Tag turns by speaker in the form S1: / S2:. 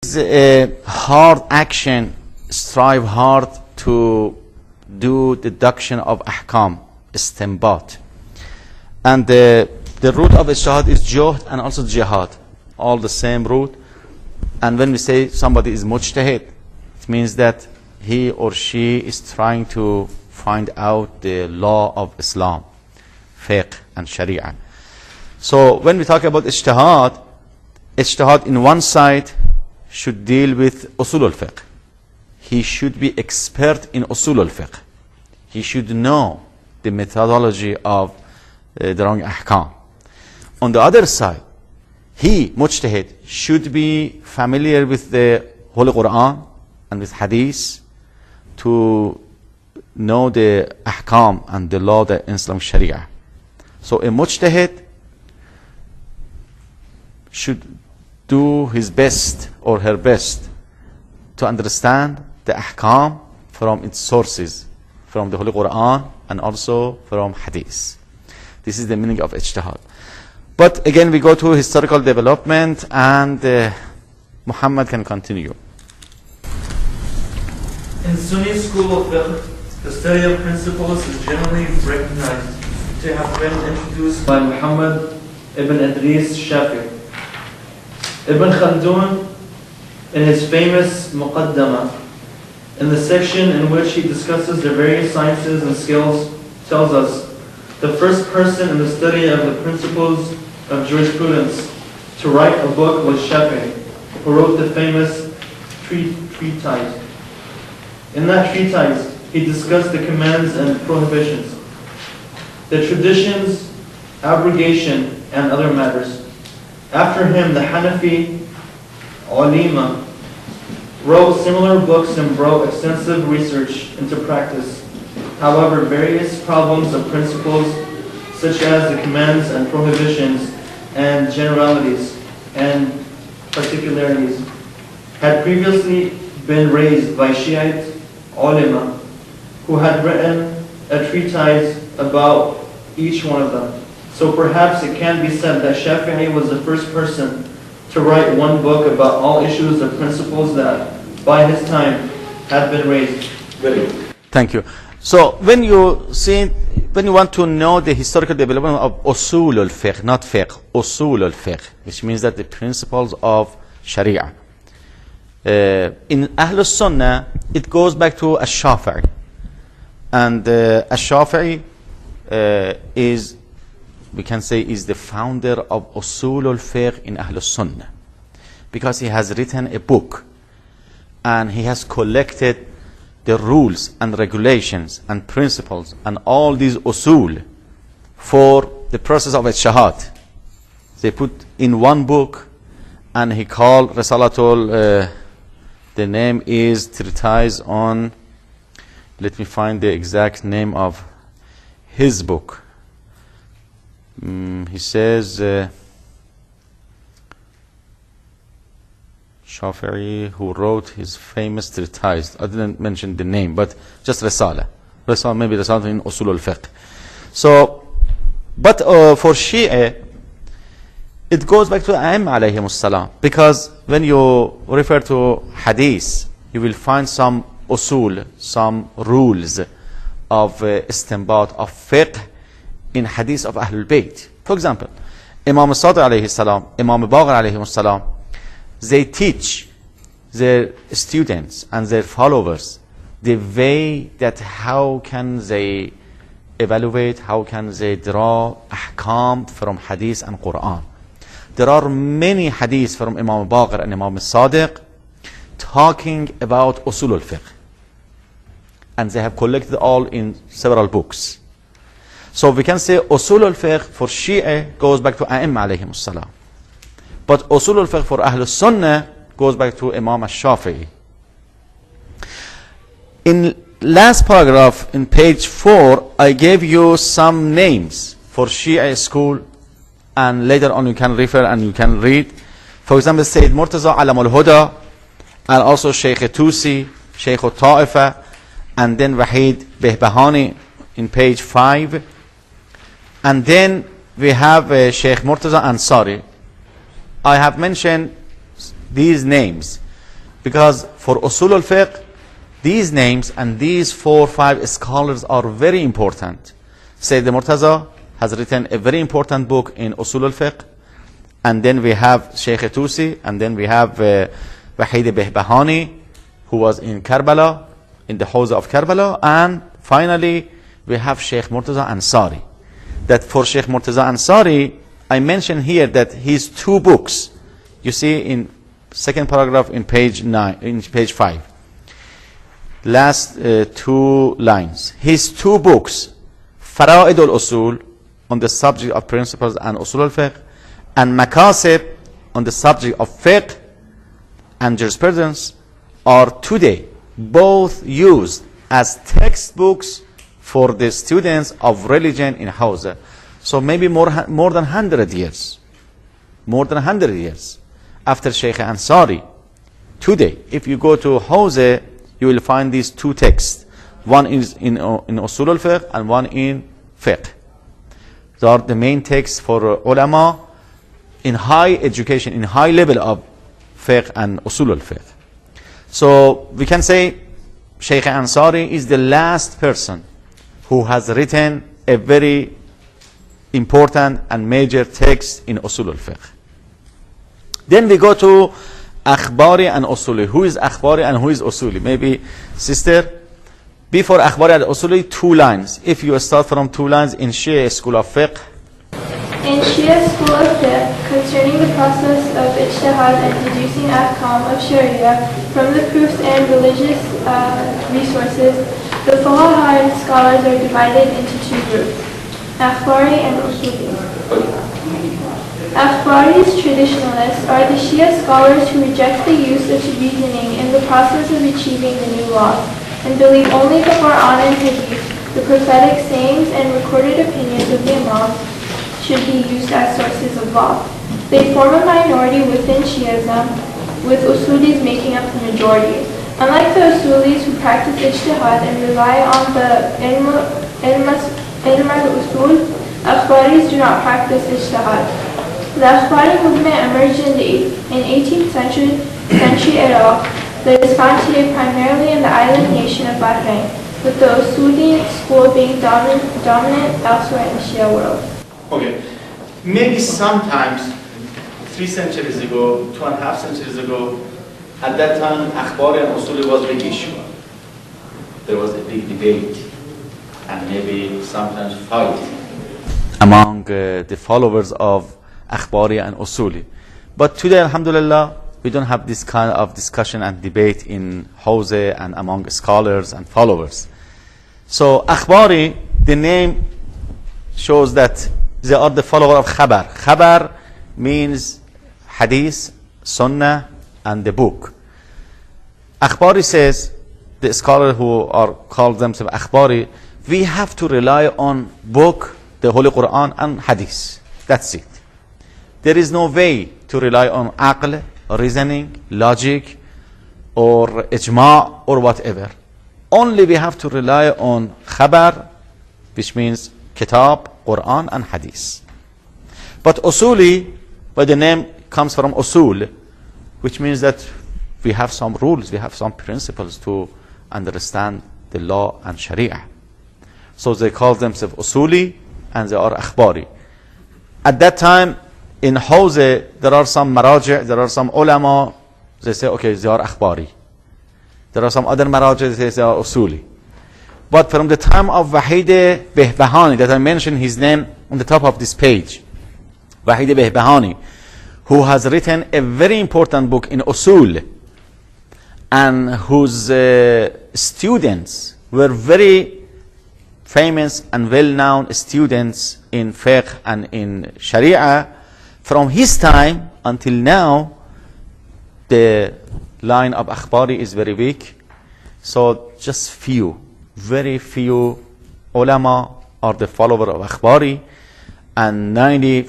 S1: It's a hard action, strive hard to do deduction of ahkam, istinbat. And the root of ijtihad is juhd and also jihad, all the same root. And when we say somebody is mujtahid, it means that he or she is trying to find out the law of Islam, fiqh and sharia. So when we talk about ijtihad in one side should deal with usul al-Fiqh. He should be expert in usul al-Fiqh. He should know the methodology of the wrong ahkam. On the other side, he, mujtahid, should be familiar with the Holy Quran and with hadith to know the ahkam and the law that in Islam sharia. So a mujtahid should do his best or her best to understand the ahkam from its sources, from the Holy Quran and also from hadith. This is the meaning of ijtihad. But again, we go to historical development, and Muhammad can continue.
S2: In Sunni school of fiqh, the study of principles is generally recognized to have been introduced by Muhammad ibn Idris Shafi'i. Ibn Khaldun, in his famous Muqaddamah, in the section in which he discusses the various sciences and skills, tells us, the first person in the study of the principles of jurisprudence to write a book was Shafi'i, who wrote the famous treatise. In that treatise, he discussed the commands and prohibitions, the traditions, abrogation, and other matters. After him, the Hanafi ulama wrote similar books and brought extensive research into practice. However, various problems of principles, such as the commands and prohibitions and generalities and particularities, had previously been raised by Shiite ulama, who had written a treatise about each one of them. So perhaps it can be said that Shafi'i was the first person to write one book about all issues of principles that, by his time, had been raised.
S1: Thank you. So when you want to know the historical development of usul al-Fiqh, not fiqh, usul al-Fiqh, which means that the principles of sharia. In Ahl Sunnah, it goes back to Ash-Shafi'i. And Ash-Shafi'i is, we can say, is the founder of Usul al-Fiqh in Ahl Sunnah, because he has written a book and he has collected the rules and regulations and principles and all these usul for the process of ijtihad. They put in one book, and he called Risalatul, the name is Treatise on, let me find the exact name of his book. He says Shafi'i, who wrote his famous treatise. I didn't mention the name, but just Risala, maybe Risala in Usul al-Fiqh. So, but for Shia, it goes back to Imam alayhim as-salam, because when you refer to hadith, you will find some usul, some rules of istinbat, of fiqh in hadith of Ahlul Bayt. For example, Imam Sadiq alayhi salam, Imam Baqir alayhi salam, they teach their students and their followers the way that how can they evaluate, how can they draw ahkam from hadith and Quran. There are many hadiths from Imam Baqir and Imam Sadiq talking about usul al-Fiqh, and they have collected all in several books. So we can say Usul al-Fiqh for Shia goes back to A'imma alayhim salam. But Usul al-Fiqh for Ahl Sunnah goes back to Imam al-Shafi'i. In last paragraph, in page 4, I gave you some names for Shia school, and later on you can refer and you can read. For example, Sayyid Murtaza Alam al-Huda, and also Shaykh Tusi, Shaykh al-Ta'ifa, and then Wahid Behbahani in page 5. And then we have Sheikh Murtaza Ansari. I have mentioned these names Because for Usul al-Fiqh, these names and these 4 or 5 scholars are very important. Sayyid Murtaza has written a very important book in Usul al-Fiqh, and then we have Sheikh Tusi, and then we have Wahid Behbahani, who was in Karbala, in the Hawzeh of Karbala, and finally we have Sheikh Murtaza Ansari. That for Sheikh Murtaza Ansari, I mentioned here that his 2 books, you see in second paragraph in page 5, last 2 lines. His 2 books, Fara'id al-Usul, on the subject of principles and Usul al-Fiqh, and Makasib, on the subject of Fiqh and jurisprudence, are today both used as textbooks for the students of religion in Hawzeh. So maybe more than 100 years. More than 100 years after Sheikh Ansari. Today, if you go to Hawzeh, you will find these 2 texts. One is in Usul al-Fiqh and one in Fiqh. They are the main texts for ulama in high education, in high level of Fiqh and Usul al-Fiqh. So we can say Sheikh Ansari is the last person who has written a very important and major text in Usul al-Fiqh. Then we go to Akhbari and Usuli. Who is Akhbari and who is Usuli? Maybe sister, before Akhbari and Usuli, 2 lines. If you start from 2 lines in Shia School of Fiqh.
S3: In Shia School of Fiqh, concerning the process of ijtihad and deducing ahkam of Sharia from the proofs and religious resources, the fuqaha and scholars are divided into 2 groups, Akhbari and Usuli. Akhbari's traditionalists are the Shia scholars who reject the use of reasoning in the process of achieving the new law, and believe only the Quran and Hadith, the prophetic sayings and recorded opinions of the Imam, should be used as sources of law. They form a minority within Shiism, with Usulis making up the majority. Unlike the Usulis who practice ijtihad and rely on the ilm al-usul, Akhbaris do not practice ijtihad. The Akhbari movement emerged in the 18th century Iraq that is found today primarily in the island nation of Bahrain, with the Usuli school being dominant elsewhere in the Shia world.
S1: Okay, maybe sometimes 3 centuries ago, 2.5 centuries ago, at that time, Akhbari and Usuli was a big issue. There was a big debate and maybe sometimes fight among the followers of Akhbari and Usuli. But today, alhamdulillah, we don't have this kind of discussion and debate in Hawzeh and among scholars and followers. So Akhbari, the name shows that they are the follower of Khabar. Khabar means Hadith, Sunnah, and the book. Akhbari says, the scholars who are called themselves Akhbari, we have to rely on book, the Holy Quran, and Hadith. That's it. There is no way to rely on aql, reasoning, logic, or ijma' or whatever. Only we have to rely on khabar, which means kitab, Quran, and Hadith. But Usuli, by the name comes from Usul, which means that we have some rules, we have some principles to understand the law and Sharia. So they call themselves Usuli and they are Akhbari. At that time, in Hawzeh, there are some maraji', there are some ulama, they say, okay, they are Akhbari. There are some other maraji', they say they are Usuli. But from the time of Wahid Behbahani, that I mentioned his name on the top of this page, Wahid Behbahani, who has written a very important book in Usul, and whose students were very famous and well-known students in Fiqh and in Sharia. From his time until now, the line of Akhbari is very weak. So just very few ulama are the follower of Akhbari, and 95%